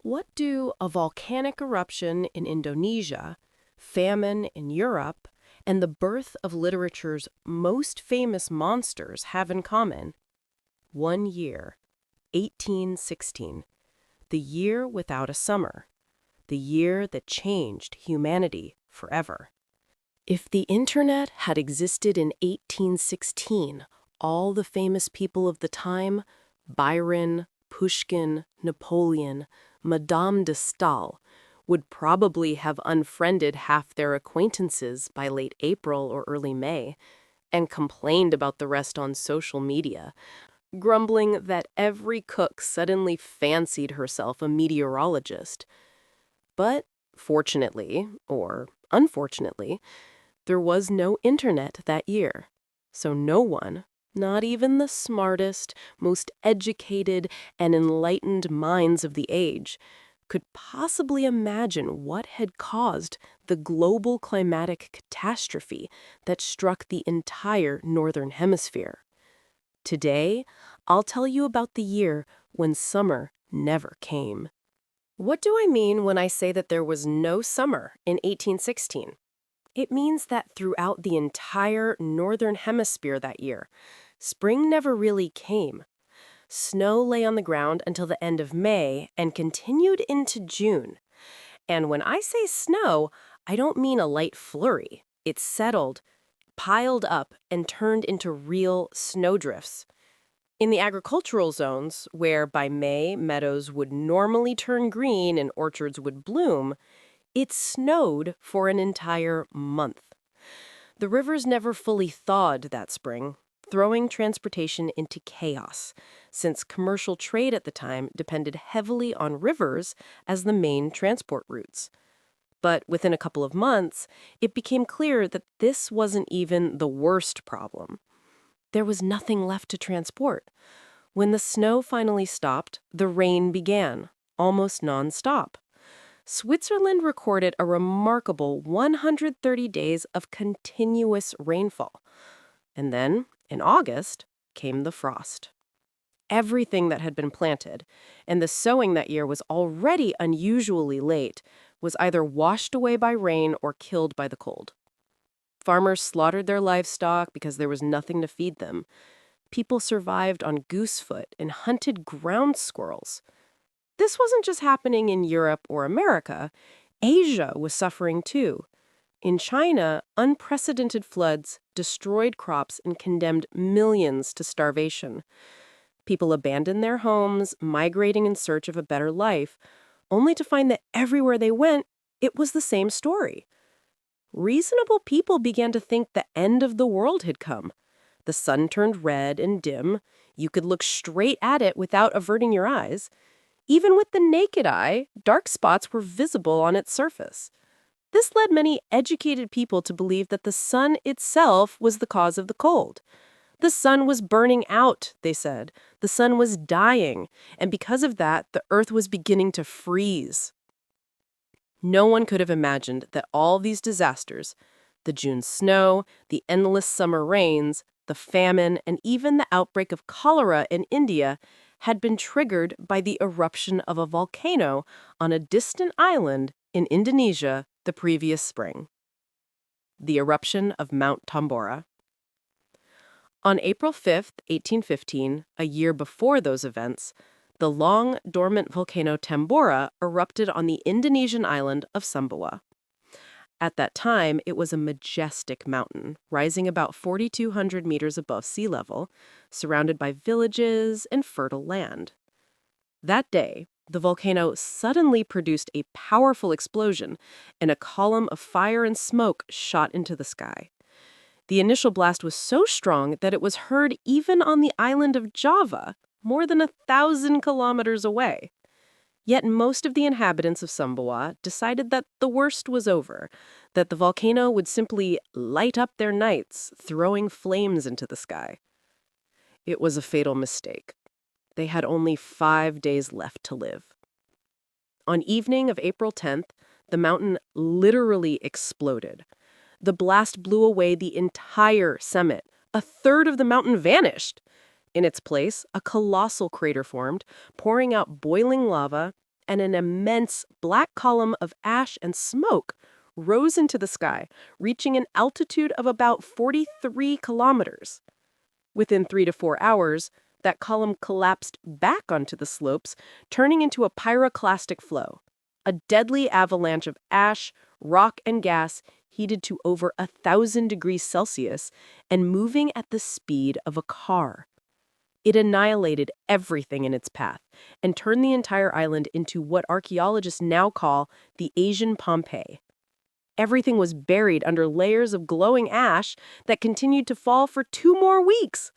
What do a volcanic eruption in Indonesia, famine in Europe, and the birth of literature's most famous monsters have in common? One year, 1816, the year without a summer, the year that changed humanity forever. If the internet had existed in 1816, all the famous people of the time, Byron, Pushkin, Napoleon, Madame de Stael, would probably have unfriended half their acquaintances by late April or early May, and complained about the rest on social media, grumbling that every cook suddenly fancied herself a meteorologist. But fortunately, or unfortunately, there was no internet that year, so no one, not even the smartest, most educated, and enlightened minds of the age, could possibly imagine what had caused the global climatic catastrophe that struck the entire Northern Hemisphere. Today, I'll tell you about the year when summer never came. What do I mean when I say that there was no summer in 1816? It means that throughout the entire Northern Hemisphere that year, spring never really came. Snow lay on the ground until the end of May and continued into June. And when I say snow, I don't mean a light flurry. It settled, piled up, and turned into real snowdrifts. In the agricultural zones, where by May meadows would normally turn green and orchards would bloom, it snowed for an entire month. The rivers never fully thawed that spring, throwing transportation into chaos, since commercial trade at the time depended heavily on rivers as the main transport routes. But within a couple of months, it became clear that this wasn't even the worst problem. There was nothing left to transport. When the snow finally stopped, the rain began, almost nonstop. Switzerland recorded a remarkable 130 days of continuous rainfall. And then, in August, came the frost. Everything that had been planted, and the sowing that year was already unusually late, was either washed away by rain or killed by the cold. Farmers slaughtered their livestock because there was nothing to feed them. People survived on goosefoot and hunted ground squirrels. This wasn't just happening in Europe or America. Asia was suffering too. In China, unprecedented floods destroyed crops and condemned millions to starvation. People abandoned their homes, migrating in search of a better life, only to find that everywhere they went, it was the same story. Reasonable people began to think the end of the world had come. The sun turned red and dim. You could look straight at it without averting your eyes. Even with the naked eye, dark spots were visible on its surface. This led many educated people to believe that the sun itself was the cause of the cold. The sun was burning out, they said. The sun was dying, and because of that, the earth was beginning to freeze. No one could have imagined that all these disasters, the June snow, the endless summer rains, the famine, and even the outbreak of cholera in India, had been triggered by the eruption of a volcano on a distant island in Indonesia the previous spring. The eruption of Mount Tambora. On April 5, 1815, a year before those events, the long dormant volcano Tambora erupted on the Indonesian island of Sumbawa. At that time, it was a majestic mountain, rising about 4,200 meters above sea level, surrounded by villages and fertile land. That day, the volcano suddenly produced a powerful explosion, and a column of fire and smoke shot into the sky. The initial blast was so strong that it was heard even on the island of Java, more than 1,000 kilometers away. Yet most of the inhabitants of Sumbawa decided that the worst was over, that the volcano would simply light up their nights, throwing flames into the sky. It was a fatal mistake. They had only 5 days left to live. On evening of April 10th, the mountain literally exploded. The blast blew away the entire summit. A third of the mountain vanished. In its place, a colossal crater formed, pouring out boiling lava, and an immense black column of ash and smoke rose into the sky, reaching an altitude of about 43 kilometers. Within 3 to 4 hours, that column collapsed back onto the slopes, turning into a pyroclastic flow, a deadly avalanche of ash, rock, and gas heated to over 1,000 degrees Celsius and moving at the speed of a car. It annihilated everything in its path and turned the entire island into what archaeologists now call the Asian Pompeii. Everything was buried under layers of glowing ash that continued to fall for 2 more weeks.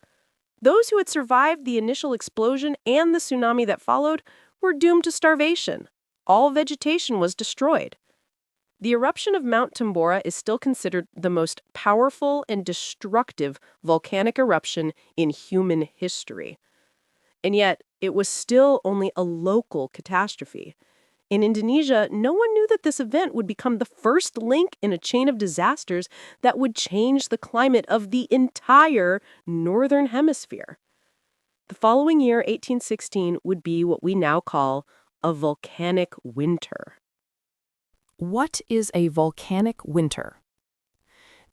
Those who had survived the initial explosion and the tsunami that followed were doomed to starvation. All vegetation was destroyed. The eruption of Mount Tambora is still considered the most powerful and destructive volcanic eruption in human history. And yet, it was still only a local catastrophe. In Indonesia, no one knew that this event would become the first link in a chain of disasters that would change the climate of the entire northern hemisphere. The following year, 1816, would be what we now call a volcanic winter. What is a volcanic winter?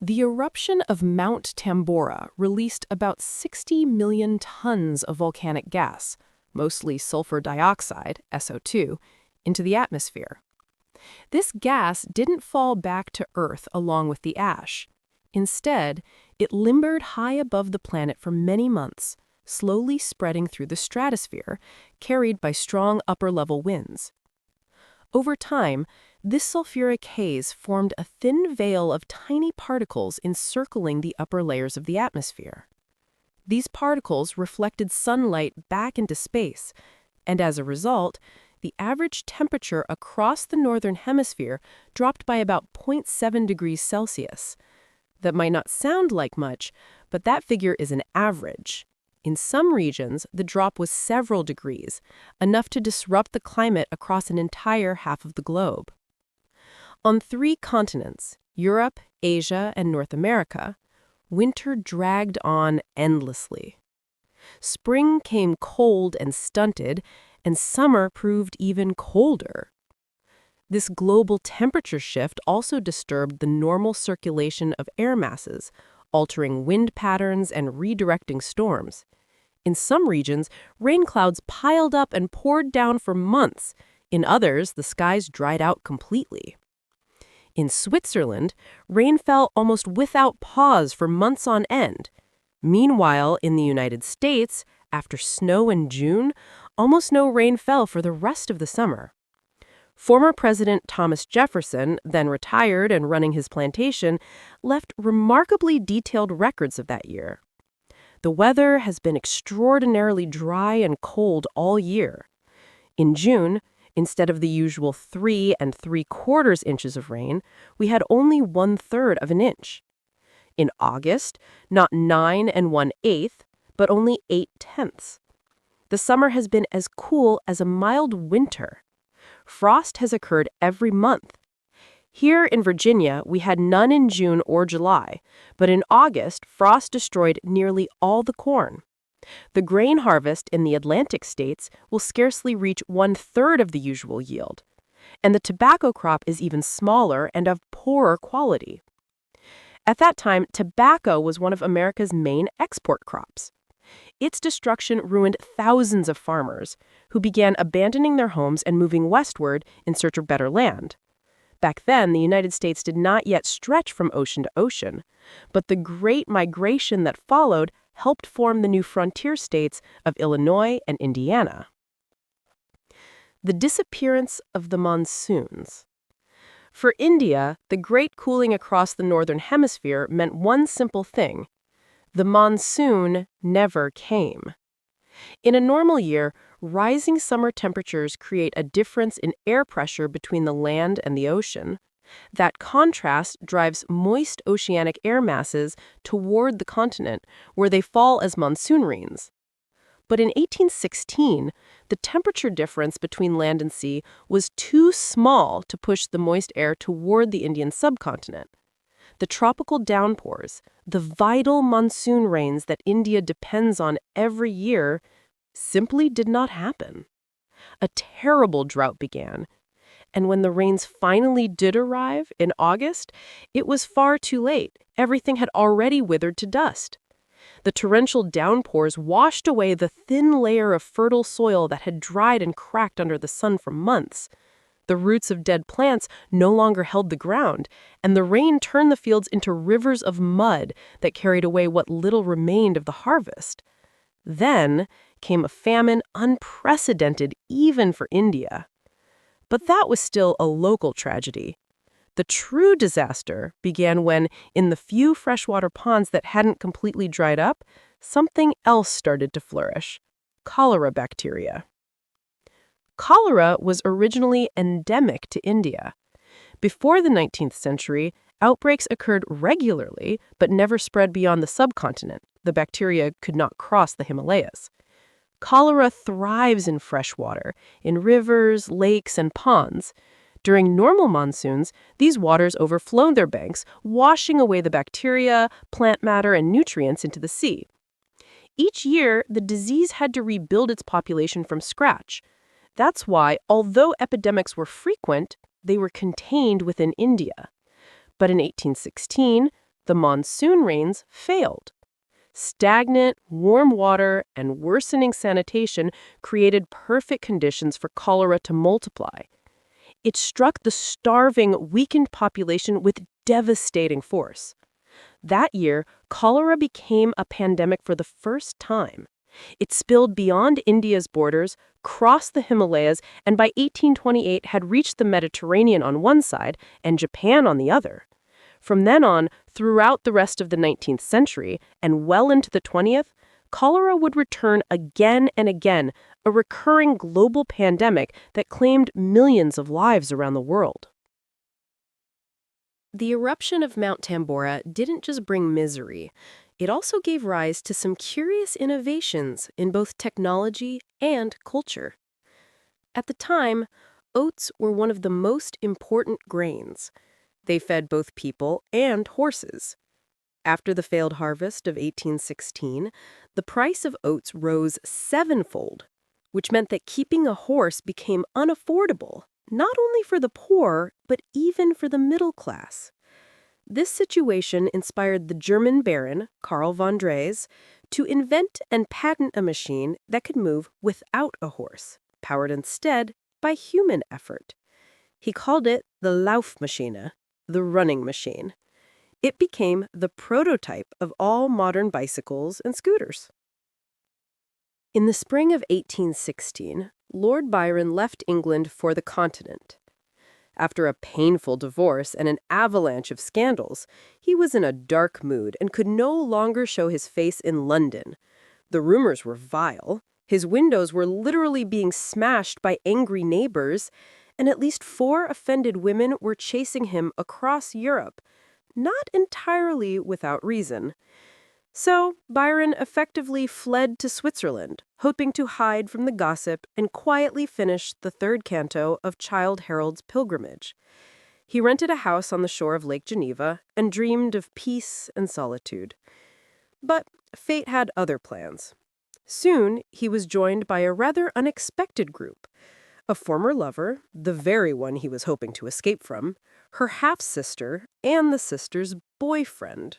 The eruption of Mount Tambora released about 60 million tons of volcanic gas, mostly sulfur dioxide, SO2, into the atmosphere. This gas didn't fall back to Earth along with the ash. Instead, it limbered high above the planet for many months, slowly spreading through the stratosphere, carried by strong upper-level winds. Over time, this sulfuric haze formed a thin veil of tiny particles encircling the upper layers of the atmosphere. These particles reflected sunlight back into space, and as a result, the average temperature across the northern hemisphere dropped by about 0.7 degrees Celsius. That might not sound like much, but that figure is an average. In some regions, the drop was several degrees, enough to disrupt the climate across an entire half of the globe. On 3 continents, Europe, Asia, and North America, winter dragged on endlessly. Spring came cold and stunted, and summer proved even colder. This global temperature shift also disturbed the normal circulation of air masses, altering wind patterns and redirecting storms. In some regions, rain clouds piled up and poured down for months. In others, the skies dried out completely. In Switzerland, rain fell almost without pause for months on end. Meanwhile, in the United States, after snow in June, almost no rain fell for the rest of the summer. Former President Thomas Jefferson, then retired and running his plantation, left remarkably detailed records of that year. The weather has been extraordinarily dry and cold all year. In June, instead of the usual 3 3/4 inches of rain, we had only 1/3 of an inch. In August, not 9 1/8, but only 8/10. The summer has been as cool as a mild winter. Frost has occurred every month. Here in Virginia, we had none in June or July, but in August, frost destroyed nearly all the corn. The grain harvest in the Atlantic states will scarcely reach 1/3 of the usual yield, and the tobacco crop is even smaller and of poorer quality. At that time, tobacco was one of America's main export crops. Its destruction ruined thousands of farmers, who began abandoning their homes and moving westward in search of better land. Back then, the United States did not yet stretch from ocean to ocean, but the great migration that followed helped form the new frontier states of Illinois and Indiana. The disappearance of the monsoons. For India, the great cooling across the northern hemisphere meant one simple thing: the monsoon never came. In a normal year, rising summer temperatures create a difference in air pressure between the land and the ocean. That contrast drives moist oceanic air masses toward the continent, where they fall as monsoon rains. But in 1816, the temperature difference between land and sea was too small to push the moist air toward the Indian subcontinent. The tropical downpours, the vital monsoon rains that India depends on every year, simply did not happen. A terrible drought began. And when the rains finally did arrive in August, it was far too late. Everything had already withered to dust. The torrential downpours washed away the thin layer of fertile soil that had dried and cracked under the sun for months. The roots of dead plants no longer held the ground, and the rain turned the fields into rivers of mud that carried away what little remained of the harvest. Then came a famine unprecedented even for India. But that was still a local tragedy. The true disaster began when, in the few freshwater ponds that hadn't completely dried up, something else started to flourish: cholera bacteria. Cholera was originally endemic to India. Before the 19th century, outbreaks occurred regularly but never spread beyond the subcontinent. The bacteria could not cross the Himalayas. Cholera thrives in freshwater, in rivers, lakes, and ponds. During normal monsoons, these waters overflow their banks, washing away the bacteria, plant matter, and nutrients into the sea. Each year, the disease had to rebuild its population from scratch. That's why, although epidemics were frequent, they were contained within India. But in 1816, the monsoon rains failed. Stagnant, warm water and worsening sanitation created perfect conditions for cholera to multiply. It struck the starving, weakened population with devastating force. That year, cholera became a pandemic for the first time. It spilled beyond India's borders, crossed the Himalayas, and by 1828 had reached the Mediterranean on one side and Japan on the other. From then on, throughout the rest of the 19th century and well into the 20th, cholera would return again and again, a recurring global pandemic that claimed millions of lives around the world. The eruption of Mount Tambora didn't just bring misery. It also gave rise to some curious innovations in both technology and culture. At the time, oats were one of the most important grains. They fed both people and horses. After the failed harvest of 1816, the price of oats rose sevenfold, which meant that keeping a horse became unaffordable, not only for the poor, but even for the middle class. This situation inspired the German baron, Karl von Drais, to invent and patent a machine that could move without a horse, powered instead by human effort. He called it the Laufmaschine, the running machine. It became the prototype of all modern bicycles and scooters. In the spring of 1816, Lord Byron left England for the continent. After a painful divorce and an avalanche of scandals, he was in a dark mood and could no longer show his face in London. The rumors were vile. His windows were literally being smashed by angry neighbors, and at least 4 offended women were chasing him across Europe, not entirely without reason. So Byron effectively fled to Switzerland, hoping to hide from the gossip and quietly finish the 3rd canto of Childe Harold's Pilgrimage. He rented a house on the shore of Lake Geneva and dreamed of peace and solitude. But fate had other plans. Soon, he was joined by a rather unexpected group. A former lover, the very one he was hoping to escape from, her half-sister, and the sister's boyfriend.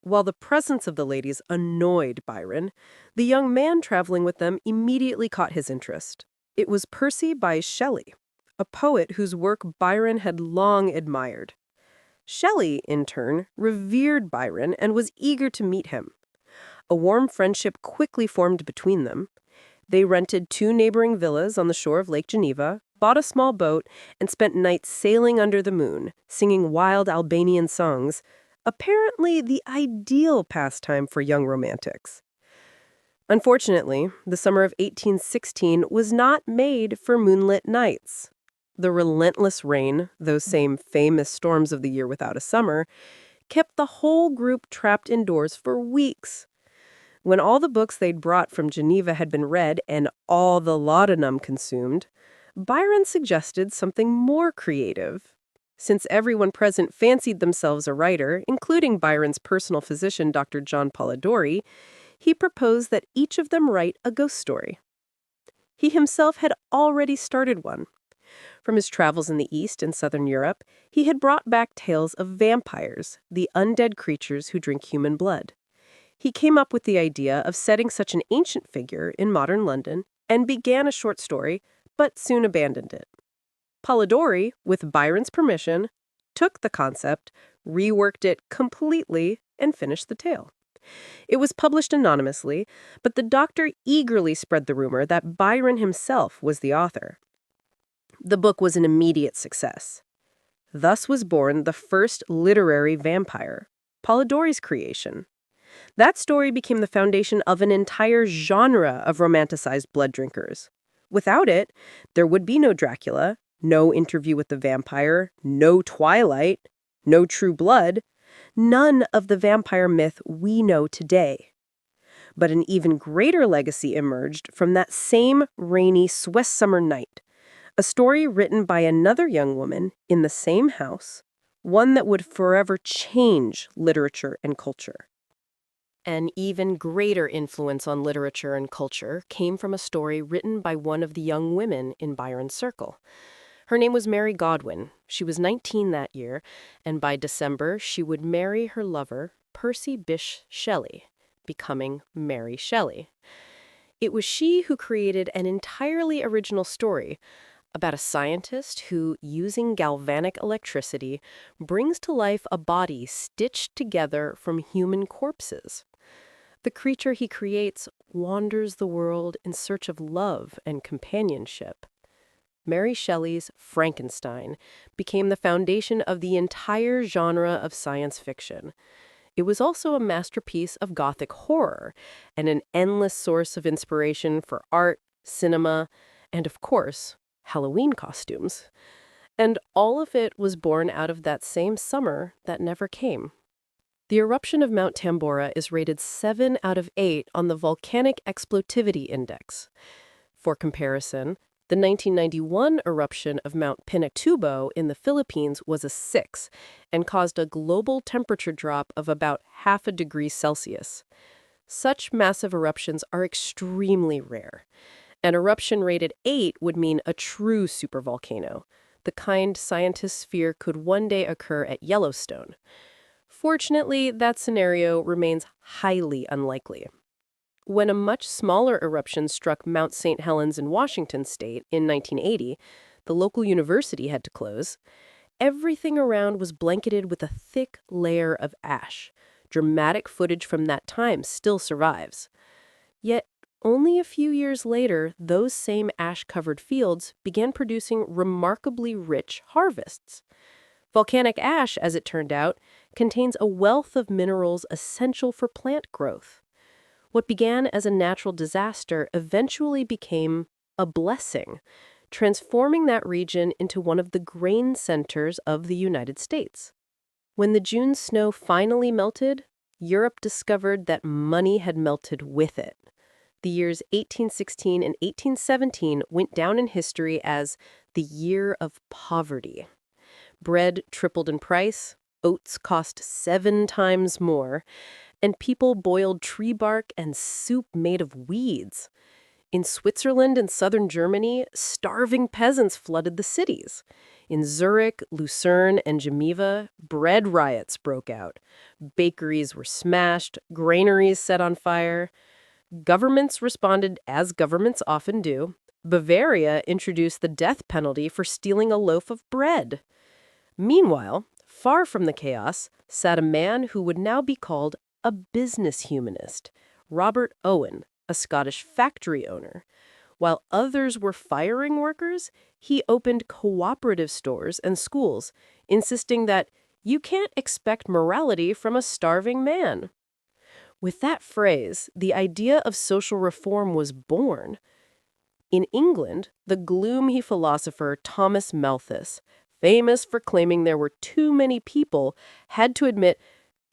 While the presence of the ladies annoyed Byron, the young man traveling with them immediately caught his interest. It was Percy by Shelley, a poet whose work Byron had long admired. Shelley, in turn, revered Byron and was eager to meet him. A warm friendship quickly formed between them. They rented 2 neighboring villas on the shore of Lake Geneva, bought a small boat, and spent nights sailing under the moon, singing wild Albanian songs, apparently the ideal pastime for young romantics. Unfortunately, the summer of 1816 was not made for moonlit nights. The relentless rain, those same famous storms of the year without a summer, kept the whole group trapped indoors for weeks. When all the books they'd brought from Geneva had been read and all the laudanum consumed, Byron suggested something more creative. Since everyone present fancied themselves a writer, including Byron's personal physician, Dr. John Polidori, he proposed that each of them write a ghost story. He himself had already started one. From his travels in the East and Southern Europe, he had brought back tales of vampires, the undead creatures who drink human blood. He came up with the idea of setting such an ancient figure in modern London and began a short story, but soon abandoned it. Polidori, with Byron's permission, took the concept, reworked it completely, and finished the tale. It was published anonymously, but the doctor eagerly spread the rumor that Byron himself was the author. The book was an immediate success. Thus was born the first literary vampire, Polidori's creation. That story became the foundation of an entire genre of romanticized blood drinkers. Without it, there would be no Dracula, no Interview with the Vampire, no Twilight, no True Blood, none of the vampire myth we know today. But an even greater legacy emerged from that same rainy Swiss summer night, a story written by another young woman in the same house, one that would forever change literature and culture. An even greater influence on literature and culture came from a story written by one of the young women in Byron's circle. Her name was Mary Godwin. She was 19 that year, and by December she would marry her lover, Percy Bysshe Shelley, becoming Mary Shelley. It was she who created an entirely original story about a scientist who, using galvanic electricity, brings to life a body stitched together from human corpses. The creature he creates wanders the world in search of love and companionship. Mary Shelley's Frankenstein became the foundation of the entire genre of science fiction. It was also a masterpiece of Gothic horror and an endless source of inspiration for art, cinema, and, of course, Halloween costumes. And all of it was born out of that same summer that never came. The eruption of Mount Tambora is rated 7 out of 8 on the Volcanic Explosivity Index. For comparison, the 1991 eruption of Mount Pinatubo in the Philippines was a 6 and caused a global temperature drop of about half a degree Celsius. Such massive eruptions are extremely rare. An eruption rated 8 would mean a true supervolcano, the kind scientists fear could one day occur at Yellowstone. Fortunately, that scenario remains highly unlikely. When a much smaller eruption struck Mount St. Helens in Washington state in 1980, the local university had to close. Everything around was blanketed with a thick layer of ash. Dramatic footage from that time still survives. Yet, only a few years later, those same ash-covered fields began producing remarkably rich harvests. Volcanic ash, as it turned out, contains a wealth of minerals essential for plant growth. What began as a natural disaster eventually became a blessing, transforming that region into one of the grain centers of the United States. When the June snow finally melted, Europe discovered that money had melted with it. The years 1816 and 1817 went down in history as the year of poverty. Bread tripled in price, oats cost 7 times more, and people boiled tree bark and soup made of weeds. In Switzerland and southern Germany, starving peasants flooded the cities. In Zurich, Lucerne, and Geneva, bread riots broke out. Bakeries were smashed, granaries set on fire. Governments responded as governments often do. Bavaria introduced the death penalty for stealing a loaf of bread. Meanwhile, far from the chaos, sat a man who would now be called a business humanist, Robert Owen, a Scottish factory owner. While others were firing workers, he opened cooperative stores and schools, insisting that you can't expect morality from a starving man. With that phrase, the idea of social reform was born. In England, the gloomy philosopher Thomas Malthus, famous for claiming there were too many people, had to admit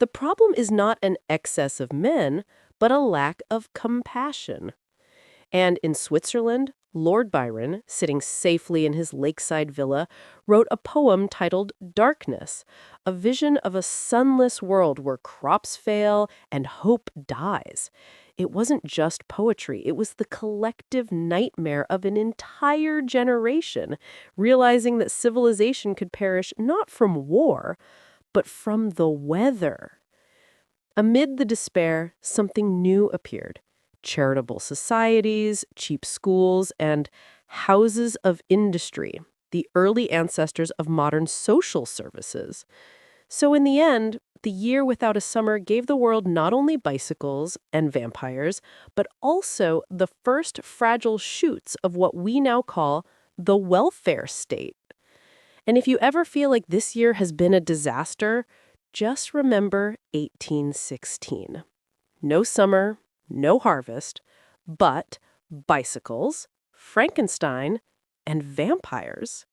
the problem is not an excess of men, but a lack of compassion. And in Switzerland, Lord Byron, sitting safely in his lakeside villa, wrote a poem titled Darkness, a vision of a sunless world where crops fail and hope dies. It wasn't just poetry, it was the collective nightmare of an entire generation, realizing that civilization could perish not from war, but from the weather. Amid the despair, something new appeared. Charitable societies, cheap schools, and houses of industry, the early ancestors of modern social services. So in the end, the year without a summer gave the world not only bicycles and vampires, but also the first fragile shoots of what we now call the welfare state. And if you ever feel like this year has been a disaster, just remember 1816. No summer, no harvest, but bicycles, Frankenstein, and vampires.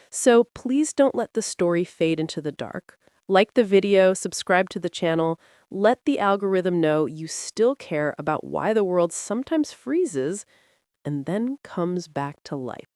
So please don't let the story fade into the dark. Like the video, subscribe to the channel, let the algorithm know you still care about why the world sometimes freezes and then comes back to life.